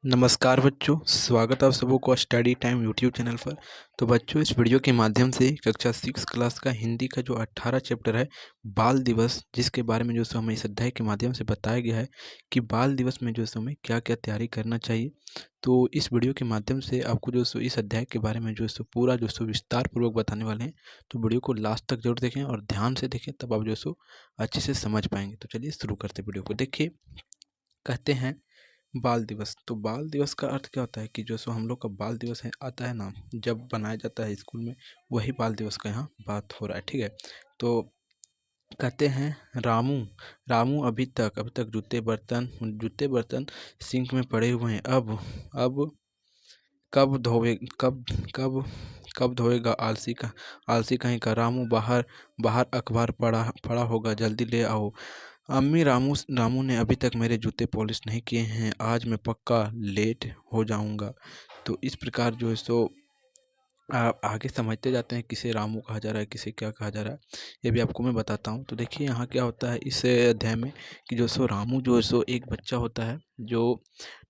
नमस्कार बच्चों, स्वागत है आप सबों को स्टडी टाइम यूट्यूब चैनल पर। तो बच्चों, इस वीडियो के माध्यम से कक्षा 6 क्लास का हिंदी का जो 18 चैप्टर है बाल दिवस, जिसके बारे में जो सो हमें इस अध्याय के माध्यम से बताया गया है कि बाल दिवस में जो सो हमें क्या क्या तैयारी करना चाहिए। तो इस वीडियो के माध्यम से आपको जो सो इस अध्याय के बारे में जो सो पूरा जो सो विस्तार पूर्वक बताने वाले हैं। तो वीडियो को लास्ट तक जरूर देखें और ध्यान से देखें, तब आप जो सो अच्छे से समझ पाएंगे। तो चलिए शुरू करते वीडियो को। देखिए, कहते हैं बाल दिवस। तो बाल दिवस का अर्थ क्या होता है कि जो सो हम लोग का बाल दिवस है आता है ना, जब बनाया जाता है स्कूल में, वही बाल दिवस का यहाँ बात हो रहा है। ठीक है। तो कहते हैं रामू रामू अभी तक जूते बर्तन सिंक में पड़े हुए हैं। अब कब धोवे कब कब कब धोएगा आलसी कहीं का। रामू बाहर बाहर अखबार पढ़ा पढ़ा होगा, जल्दी ले आओ। अम्मी, रामू ने अभी तक मेरे जूते पॉलिश नहीं किए हैं, आज मैं पक्का लेट हो जाऊंगा। तो इस प्रकार जो है सो आप आगे समझते जाते हैं किसे रामू कहा जा रहा है, किसे क्या कहा जा रहा है, ये भी आपको मैं बताता हूँ। तो देखिए यहाँ क्या होता है इस अध्याय में कि जो सो रामू जो है सो एक बच्चा होता है जो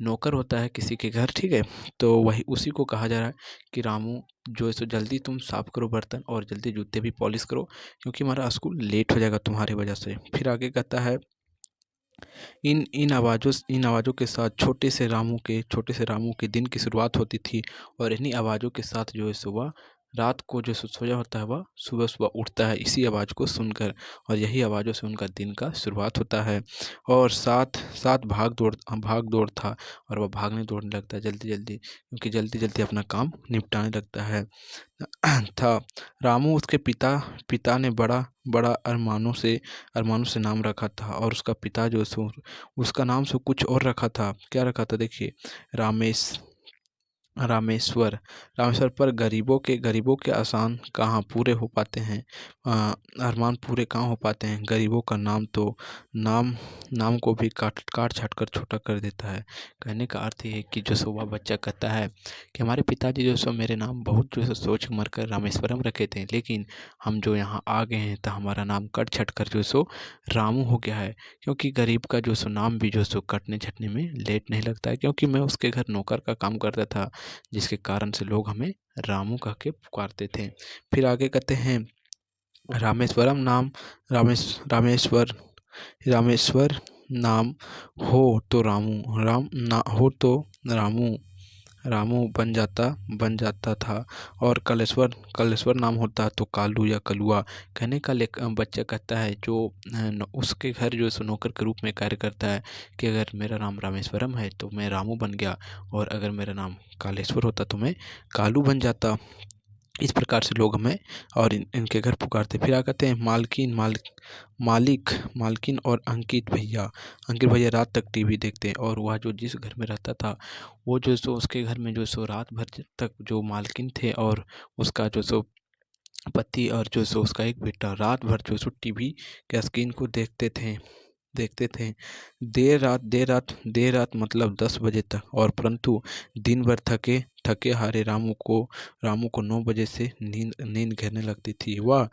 नौकर होता है किसी के घर। ठीक है। तो वही उसी को कहा जा रहा है कि रामू जो है सो जल्दी तुम साफ करो बर्तन और जल्दी जूते भी पॉलिश करो, क्योंकि हमारा स्कूल लेट हो जाएगा तुम्हारी वजह से। फिर आगे कहता है इन आवाज़ों के साथ छोटे से रामू के दिन की शुरुआत होती थी, और इन्हीं आवाज़ों के साथ जो है सुबह रात को जो सोया होता है वह सुबह सुबह उठता है इसी आवाज़ को सुनकर, और यही आवाज़ों से उनका दिन का शुरुआत होता है। और साथ साथ भाग दौड़ था, और वह भागने दौड़ने लगता है जल्दी जल्दी, क्योंकि जल्दी जल्दी अपना काम निपटाने लगता है था। रामू उसके पिता पिता ने बड़ा बड़ा अरमानों से नाम रखा था, और उसका पिता जो सो उसका नाम सो कुछ और रखा था। क्या रखा था देखिए, रामेश रामेश्वर रामेश्वर पर गरीबों के आसान कहाँ पूरे हो पाते हैं, अरमान पूरे कहाँ हो पाते हैं। गरीबों का नाम नाम को भी काट काट छाट कर छोटा कर देता है। कहने का अर्थ ये है कि जो सो वह बच्चा कहता है कि हमारे पिताजी जो सो मेरे नाम बहुत जो सो सोच मर कर रामेश्वरम रखे थे, लेकिन हम जो यहाँ आ गए हैं तो हमारा नाम कट छट कर जो सो रामू हो गया है। क्योंकि गरीब का जो सो नाम भी जो सो कटने छटने में लेट नहीं लगता है, क्योंकि मैं उसके घर नौकर का काम करता था, जिसके कारण से लोग हमें रामू कह के पुकारते थे। फिर आगे कहते हैं रामेश्वरम नाम रामेश्वर रामेश्वर नाम हो तो रामू रामू बन जाता था, और कलेश्वर नाम होता तो कालू या कलुआ। कहने का बच्चा कहता है जो उसके घर जो सो नौकर के रूप में कार्य करता है कि अगर मेरा नाम रामेश्वरम है तो मैं रामू बन गया, और अगर मेरा नाम कालेश्वर होता तो मैं कालू बन जाता। इस प्रकार से लोग हमें और इनके घर पुकारते। फिर आ कहते हैं मालकिन और अंकित भैया रात तक टीवी देखते हैं, और वह जो जिस घर में रहता था वो जो सो उसके घर में जो सो रात भर तक जो मालकिन थे और उसका जो सो पति और जो सो उसका एक बेटा रात भर जो सो टीवी के स्क्रीन को देखते थे देर रात मतलब 10 बजे तक। और परंतु दिन भर थके थके हारे रामू को 9 बजे से नींद घेरने लगती थी। वह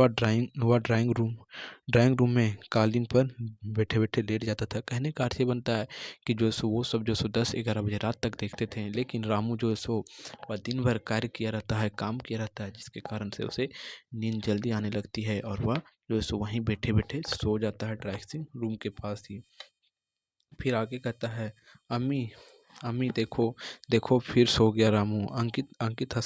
ड्राइंग रूम में कालीन पर बैठे बैठे लेट जाता था। कहने का अर्थ ये बनता है कि जो सो वो सब जो सो 10-11 बजे रात तक देखते थे, लेकिन रामू जो सो वह दिन भर कार्य किया रहता है, काम किया रहता है, जिसके कारण से उसे नींद जल्दी आने लगती है, और वह जो है सो वहीं बैठे बैठे सो जाता है ड्राइंग रूम के पास ही। फिर आगे कहता है अम्मी अम्मी देखो देखो फिर सो गया रामू। अंकित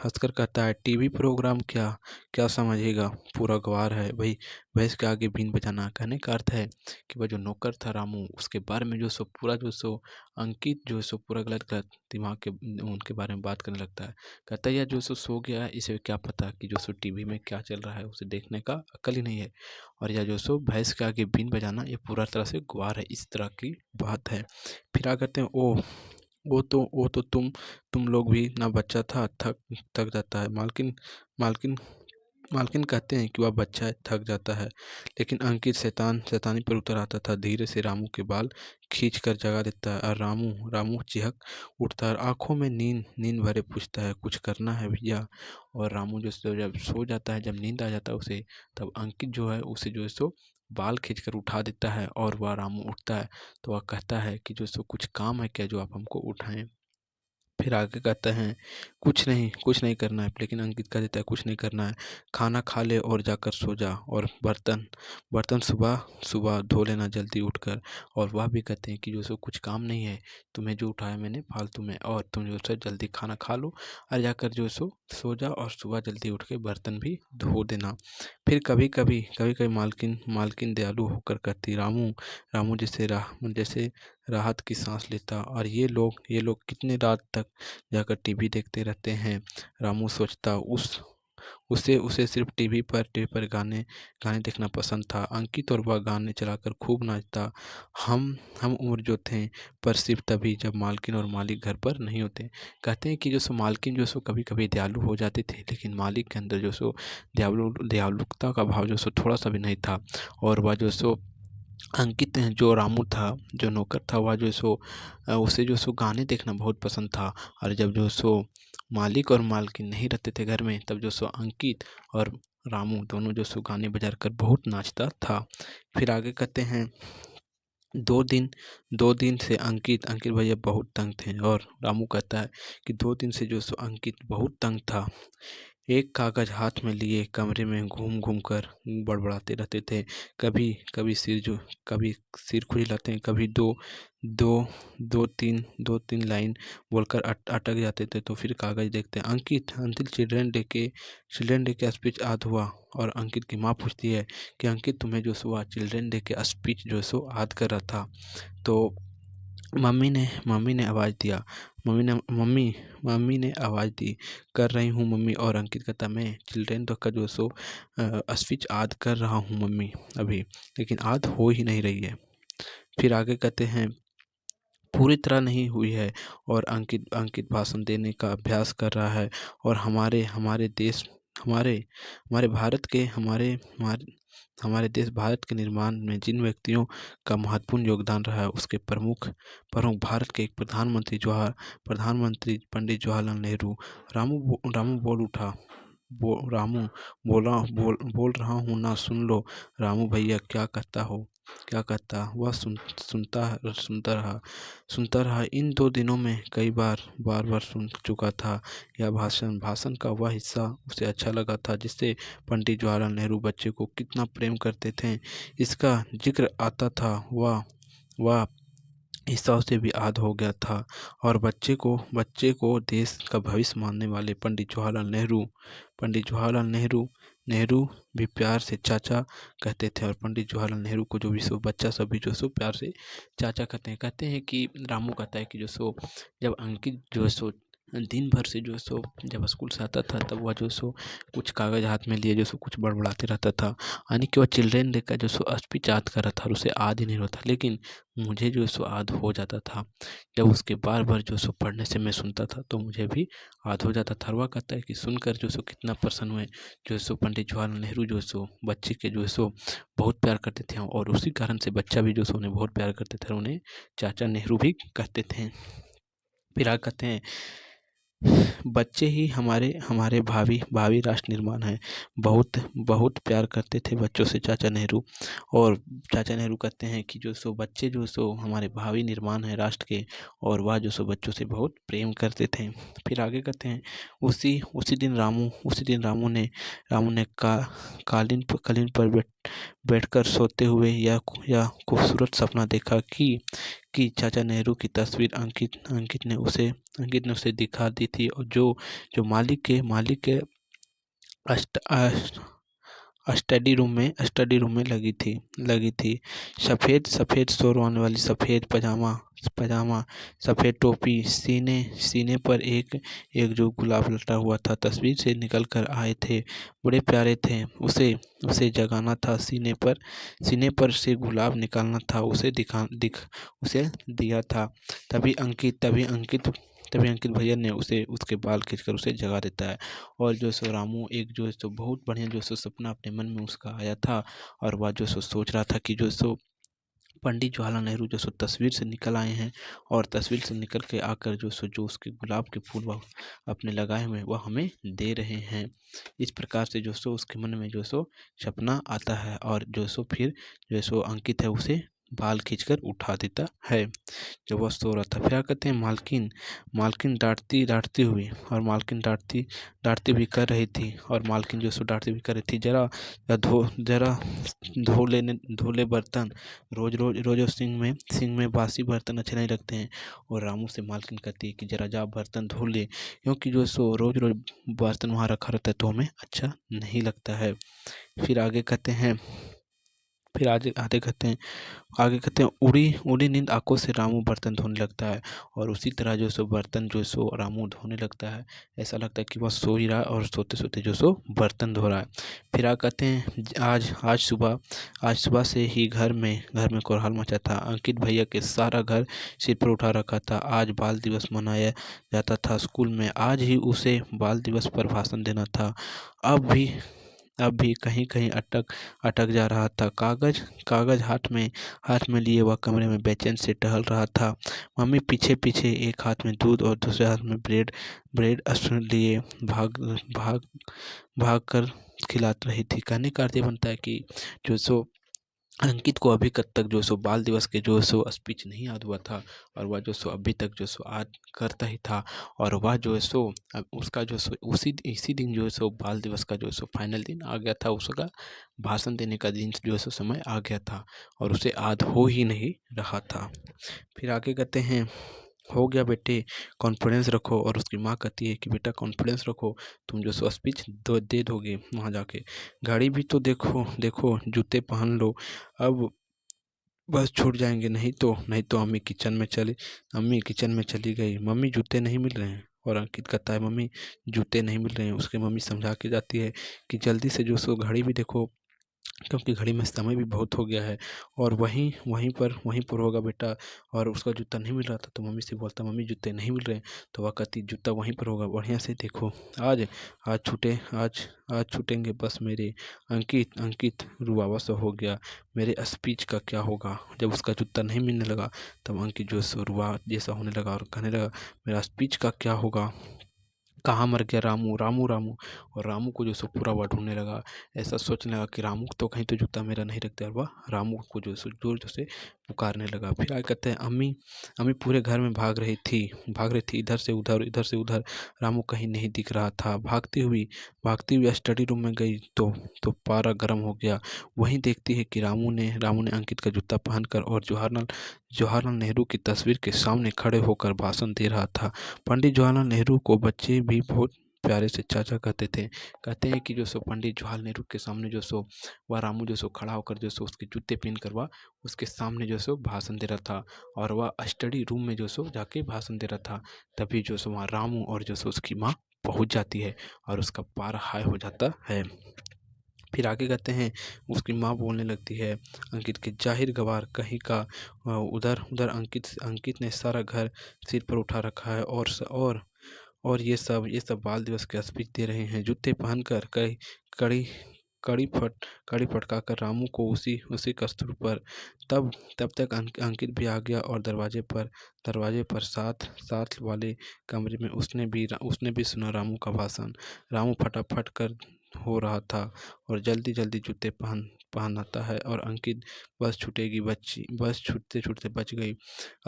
हंसकर कहता है टीवी प्रोग्राम क्या क्या समझेगा, पूरा गवार है भाई, भैंस के आगे बीन बजाना। कहने का अर्थ है कि वह जो नौकर था रामू, उसके बारे में जो सो पूरा जो सो अंकित जो सो पूरा गलत गलत दिमाग के उनके बारे में बात करने लगता है। कहता है यह जो सो गया है, इसे क्या पता कि जो सो टीवी में क्या चल रहा है, उसे देखने का अक्ल ही नहीं है, और यह जो सो भैंस के आगे बीन बजाना ये पूरा तरह से गुआर है। इस तरह की बात है। फिर आ कहते हैं वो तो तुम लोग भी ना बच्चा था, थक थक जाता है। मालकिन मालकिन कहते हैं कि वह बच्चा है, थक जाता है, लेकिन अंकित शैतानी पर उतर आता था, धीरे से रामू के बाल खींच कर जगा देता है, और रामू रामू चिहक उठता है, आंखों में नींद नींद भरे पूछता है कुछ करना है भैया। और रामू जो जब सो जाता है, जब नींद आ जाता है उसे, तब अंकित जो है उसे जो है सो बाल खींचकर उठा देता है और वह रामू उठता है तो वह कहता है कि जो सो कुछ काम है क्या जो आप हमको उठाएं। फिर आगे कहते हैं कुछ नहीं करना है, लेकिन अंकित कह देता है कुछ नहीं करना है, खाना खा ले और जाकर सो जा, और बर्तन बर्तन सुबह सुबह धो लेना जल्दी उठकर। और वह भी कहते हैं कि जो सो कुछ काम नहीं है, तुम्हें जो उठाया मैंने फालतू में, और तुम जो सो जल्दी खाना खा लो और जाकर जो सो जा, और सुबह जल्दी उठ के बर्तन भी धो देना। फिर कभी कभी मालकिन मालकिन दयालु होकर कहती, रामू रामू जैसे राहत की सांस लेता, और ये लोग कितने रात तक जाकर टीवी देखते रहते हैं। रामू सोचता, उसे उसे सिर्फ टीवी पर गाने गाने देखना पसंद था। अंकित और वह गाने चलाकर खूब नाचता। हम उम्र जो थे, पर सिर्फ तभी जब मालकिन और मालिक घर पर नहीं होते। कहते हैं कि जो सो मालकिन जो सो कभी कभी दयालु हो जाते थे, लेकिन मालिक के अंदर जो सो दयालुता का भाव जो सो थोड़ा सा भी नहीं था। और वह जो सो अंकित जो रामू था, जो नौकर था, वह जो सो उसे जो सो गाने देखना बहुत पसंद था। और जब जो सो मालिक और मालकिन नहीं रहते थे घर में, तब जो सो अंकित और रामू दोनों जो सो गाने बजा कर बहुत नाचता था। फिर आगे कहते हैं, दो दिन 2 दिन से अंकित अंकित भैया बहुत तंग थे, और रामू कहता है कि 2 दिन से जो सो अंकित बहुत तंग था। एक कागज हाथ में लिए कमरे में घूम घूम कर बड़बड़ाते रहते थे। कभी कभी सिर खुजलाते, कभी दो दो तीन लाइन बोलकर अटक जाते थे, तो फिर कागज देखते, अंकित अंतिल चिल्ड्रन डे के स्पीच याद हुआ। और अंकित की माँ पूछती है कि अंकित, तुम्हें जो सो चिल्ड्रन डे के स्पीच जो सो याद कर रहा था। तो मम्मी ने आवाज़ दिया, मम्मी ने आवाज़ दी, कर रही हूँ मम्मी। और अंकित कहता, मैं चिल्ड्रन डे का जो सो स्पीच याद कर रहा हूँ मम्मी अभी, लेकिन याद हो ही नहीं रही है। फिर आगे कहते हैं, पूरी तरह नहीं हुई है, और अंकित भाषण देने का अभ्यास कर रहा है। और हमारे देश हमारे हमारे भारत के हमारे देश भारत के निर्माण में जिन व्यक्तियों का महत्वपूर्ण योगदान रहा है, उसके प्रमुख प्रमुख भारत के एक प्रधानमंत्री पंडित जवाहरलाल नेहरू। रामू बोल उठा, रामू बोल रहा हूँ ना, सुन लो रामू भैया क्या कहता। वह सुनता रहा। इन 2 दिनों में कई बार सुन चुका था यह भाषण का वह हिस्सा उसे अच्छा लगा था, जिससे पंडित जवाहरलाल नेहरू बच्चे को कितना प्रेम करते थे, इसका जिक्र आता था। वह हिस्सा उसे भी याद हो गया था। और बच्चे को देश का भविष्य मानने वाले पंडित जवाहरलाल नेहरू भी प्यार से चाचा कहते थे। और पंडित जवाहरलाल नेहरू को जो भी सो बच्चा सभी जो सो प्यार से चाचा कहते हैं कि रामू कहता है कि जो सो जब अंकित जो सो दिन भर से जो सो जब स्कूल से आता था, तब वह जो सो कुछ कागज हाथ में लिए जो सो कुछ बड़बड़ाते रहता था, यानी कि वह चिल्ड्रेन डे का जो सो स्पीच याद कर रहा था, और उसे याद ही नहीं होता। लेकिन मुझे जो सो याद हो जाता था, जब उसके बार जो सो पढ़ने से मैं सुनता था, तो मुझे भी याद हो जाता था। वह कहता है कि सुनकर जो सो कितना प्रसन्न हुए, जो सो पंडित जवाहरलाल नेहरू जो सो बच्चे के जो सो बहुत प्यार करते थे, और उसी कारण से बच्चा भी जो सो उन्हें बहुत प्यार करते थे, उन्हें चाचा नेहरू भी कहते थे। फिर आगे कहते हैं, बच्चे ही हमारे हमारे भावी राष्ट्र निर्माण है। बहुत बहुत प्यार करते थे बच्चों से चाचा नेहरू। और चाचा नेहरू कहते हैं कि जो सो बच्चे जो सो हमारे भावी निर्माण है राष्ट्र के, और वह जो सो बच्चों से बहुत प्रेम करते थे। फिर आगे कहते हैं, उसी दिन रामू ने कालीन पर बैठकर सोते हुए यह खूबसूरत सपना देखा कि चाचा नेहरू की तस्वीर अंकित ने उसे दिखा दी थी, और जो मालिक के अस्ट स्टडी रूम में लगी थी। सफ़ेद शेरवानी वाली सफ़ेद पजामा, सफ़ेद टोपी, सीने पर एक जो गुलाब लटा हुआ था, तस्वीर से निकल कर आए थे, बड़े प्यारे थे। उसे जगाना था, सीने पर से गुलाब निकालना था, उसे दिया था। तभी अंकित भैया ने उसके बाल खींचकर उसे जगा देता है। और जो सो रामू एक जो सो बहुत बढ़िया जो सो सपना अपने मन में उसका आया था, और वह जो सो सोच रहा था कि जो सो पंडित जवाहरलाल नेहरू जो सो तस्वीर से निकल आए हैं और तस्वीर से निकल के आकर जो उसके गुलाब के फूल वह अपने लगाए हुए वह हमें दे रहे हैं। इस प्रकार से जो सो उसके मन में जो सो सपना आता है और जो सो फिर जो सो अंकित है उसे बाल खींचकर उठा देता है जब वह सो रहा था। फिर क्या कहते हैं, मालकिन मालकिन डांटती डांटती हुई और मालकिन डांटती डांटती भी कर रही थी और मालकिन जो सो डांटती भी कर रही थी, जरा धो ले बर्तन, रोज रोज रोज सिंक में बासी बर्तन अच्छे नहीं लगते हैं। और रामू से मालकिन कहती है कि जरा जा बर्तन धो ले, क्योंकि जो सो रोज रोज बर्तन वहाँ रखा रहता है तो हमें अच्छा नहीं लगता है। फिर आगे कहते हैं फिर आगे कहते हैं उड़ी उड़ी नींद आंखों से रामू बर्तन धोने लगता है और उसी तरह जो सो बर्तन जो सो रामू धोने लगता है। ऐसा लगता है कि वह सो ही रहा है और सोते सोते जो सो बर्तन धो रहा है। फिर आ कहते हैं आज सुबह से ही घर में कोलाहल मचा था। अंकित भैया के सारा घर सिर पर उठा रखा था। आज बाल दिवस मनाया जाता था स्कूल में, आज ही उसे बाल दिवस पर भाषण देना था। अब भी कहीं कहीं अटक अटक जा रहा था। कागज हाथ में लिए वह कमरे में बेचैन से टहल रहा था। मम्मी पीछे पीछे एक हाथ में दूध और दूसरे हाथ में ब्रेड स्पून लिए भाग भाग भाग कर खिला रही थी। कहने का अर्थ ये बनता है कि जो सो अंकित को अभी तक जो सो बाल दिवस के जो सो स्पीच नहीं याद हुआ था और वह जो सो अभी तक जो सो आज करता ही था। और वह जो है सो उसका जो सो इसी दिन जो है सो बाल दिवस का जो सो फाइनल दिन आ गया था। उसका भाषण देने का दिन जो है सो समय आ गया था और उसे याद हो ही नहीं रहा था। फिर आगे कहते हैं, हो गया बेटे, कॉन्फिडेंस रखो। और उसकी माँ कहती है कि बेटा कॉन्फिडेंस रखो, तुम जो सो स्पीच दे दोगे वहाँ जाके। गाड़ी भी तो देखो देखो, जूते पहन लो, अब बस छूट जाएंगे, नहीं तो अम्मी किचन में चली गई, मम्मी जूते नहीं मिल रहे हैं। और अंकित कहता है मम्मी जूते नहीं मिल रहे हैं। उसके मम्मी समझा के जाती है कि जल्दी से जो सो घड़ी भी देखो, क्योंकि घड़ी में समय भी बहुत हो गया है और वहीं पर होगा बेटा। और उसका जूता नहीं मिल रहा था तो मम्मी से बोलता मम्मी जूते नहीं मिल रहे हैं। तो वह कहती जूता वहीं पर होगा, बढ़िया से देखो। आज आज छूटे आज आज छूटेंगे बस मेरे। अंकित रुआवा सा हो गया, मेरे स्पीच का क्या होगा। जब उसका जूता नहीं मिलने लगा तब अंकित जो सो रुआ जैसा होने लगा और कहने लगा मेरा स्पीच का क्या होगा, कहाँ मर गया रामू रामू रामू। और रामू को जो सो पूरा वह ढूंढने लगा, ऐसा सोचने लगा कि रामू तो कहीं तो जूता मेरा नहीं रखता। और वह रामू को जो सो जोर जोर से पुकारने लगा। फिर आगे कहते हैं अम्मी पूरे घर में भाग रही थी इधर से उधर। रामू कहीं नहीं दिख रहा था। भागती हुई स्टडी रूम में गई तो पारा गर्म हो गया। वहीं देखती है कि रामू ने अंकित का जूता पहनकर और जवाहरलाल नेहरू की तस्वीर के सामने खड़े होकर भाषण दे रहा था। पंडित जवाहरलाल नेहरू को बच्चे भी बहुत प्यारे से चाचा कहते थे। कहते हैं कि जो सो पंडित जवाहरलाल नेहरू के सामने जो सो वह रामू जो सो खड़ा होकर जो सो उसके जूते पहन कर वह उसके सामने जो सो भाषण दे रहा था और वह स्टडी रूम में जो सो जाके भाषण दे रहा था। तभी जो सो वहाँ रामू और जो सो उसकी माँ पहुँच जाती है और उसका पारा हाई हो जाता है। फिर आगे कहते हैं, उसकी माँ बोलने लगती है अंकित के जाहिर गवार कहीं का, उधर उधर अंकित ने सारा घर सिर पर उठा रखा है और ये सब बाल दिवस के स्पीच दे रहे हैं। जूते पहनकर कड़ी कड़ी कड़ी फटकाकर रामू को उसी उसी कस्तूर पर। तब तब तक अंकित भी आ गया और दरवाजे पर साथ साथ वाले कमरे में उसने भी सुना रामू का भाषण। रामू फटाफट कर हो रहा था और जल्दी जल्दी जूते पहनाता है और अंकित बस छूटते छूटते बच गई।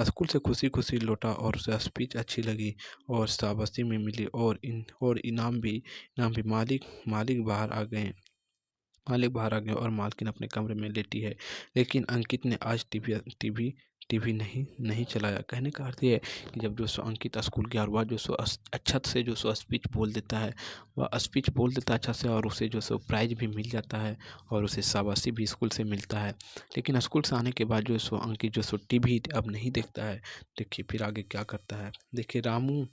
स्कूल से खुशी खुशी लौटा और उसे स्पीच अच्छी लगी और शाबाशी में मिली और इनाम भी। मालिक बाहर आ गए और मालकिन अपने कमरे में लेटी है। लेकिन अंकित ने आज टीवी नहीं चलाया। कहने का अर्थ ये है कि जब जो सो अंकित स्कूल गया और वह जो सो अच्छा से जो सो स्पीच बोल देता है, वह स्पीच बोल देता है अच्छा से और उसे जो सो प्राइज भी मिल जाता है और उसे शाबाशी भी स्कूल से मिलता है। लेकिन स्कूल से आने के बाद जो सो अंकित जो सो टीवी अब नहीं देखता है। देखिए फिर आगे क्या करता है, देखिए रामू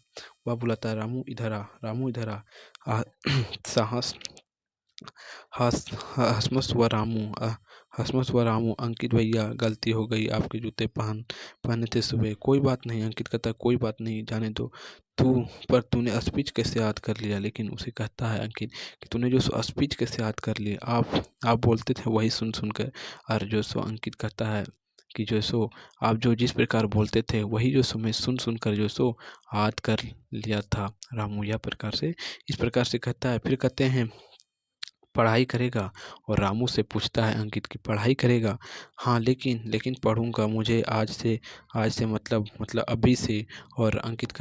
वह बुलाता है रामू इधर आ साहस हंसमुख हुआ रामू। अंकित भैया गलती हो गई, आपके जूते पहने थे सुबह। कोई बात नहीं, अंकित कहता कोई बात नहीं, जाने दो। तू पर तूने स्पीच कैसे याद कर लिया। लेकिन उसे कहता है अंकित कि तूने जो सो स्पीच कैसे याद कर लिया, आप बोलते थे वही सुन सुन कर। और जो सो अंकित कहता है कि जो सो आप जो जिस प्रकार बोलते थे वही जो सो मैं सुन सुन कर जो सो याद कर लिया था। रामू यह प्रकार से इस प्रकार से कहता है। फिर कहते हैं पढ़ाई करेगा, और रामू से पूछता है अंकित की पढ़ाई करेगा। हाँ, लेकिन लेकिन पढ़ूंगा, मुझे आज से मतलब अभी से। और अंकित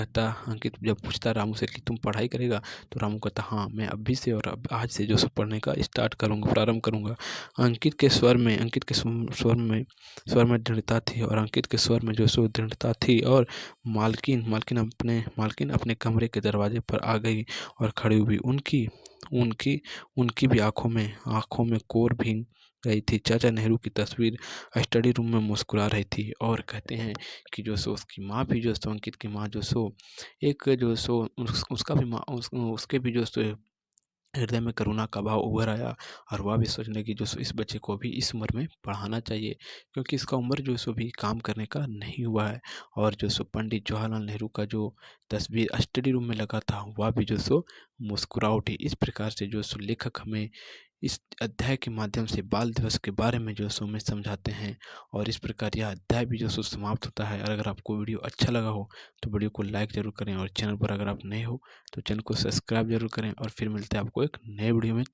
जब पूछता है रामू से कि तुम पढ़ाई करेगा, तो रामू कहता हाँ, मैं अभी से और अब आज से जो सो पढ़ने का प्रारंभ करूंगा। अंकित के स्वर में दृढ़ता थी, और अंकित के स्वर में जो सो दृढ़ता थी। और मालकिन अपने कमरे के दरवाजे पर आ गई और खड़ी हुई। उनकी उनकी उनकी भी आंखों में कोर भी गई थी। चाचा नेहरू की तस्वीर स्टडी रूम में मुस्कुरा रही थी। और कहते हैं कि जो सो उसकी माँ भी जो सो अंकित की माँ जो सो एक जो सो उसका भी उसके भी जो सो हृदय में करुणा का भाव उभर आया, और वह भी सोचने लगी जो सो इस बच्चे को भी इस उम्र में पढ़ाना चाहिए, क्योंकि इसका उम्र जो सो भी काम करने का नहीं हुआ है। और जो सो पंडित जवाहरलाल नेहरू का जो तस्वीर स्टडी रूम में लगा था, वह भी जो सो मुस्कुरा उठी। इस प्रकार से जो सो लेखक हमें इस अध्याय के माध्यम से बाल दिवस के बारे में जो सो हमें समझाते हैं। और इस प्रकार यह अध्याय भी जो सो समाप्त होता है। और अगर आपको वीडियो अच्छा लगा हो तो वीडियो को लाइक ज़रूर करें, और चैनल पर अगर आप नए हो तो चैनल को सब्सक्राइब जरूर करें। और फिर मिलते हैं आपको एक नए वीडियो में।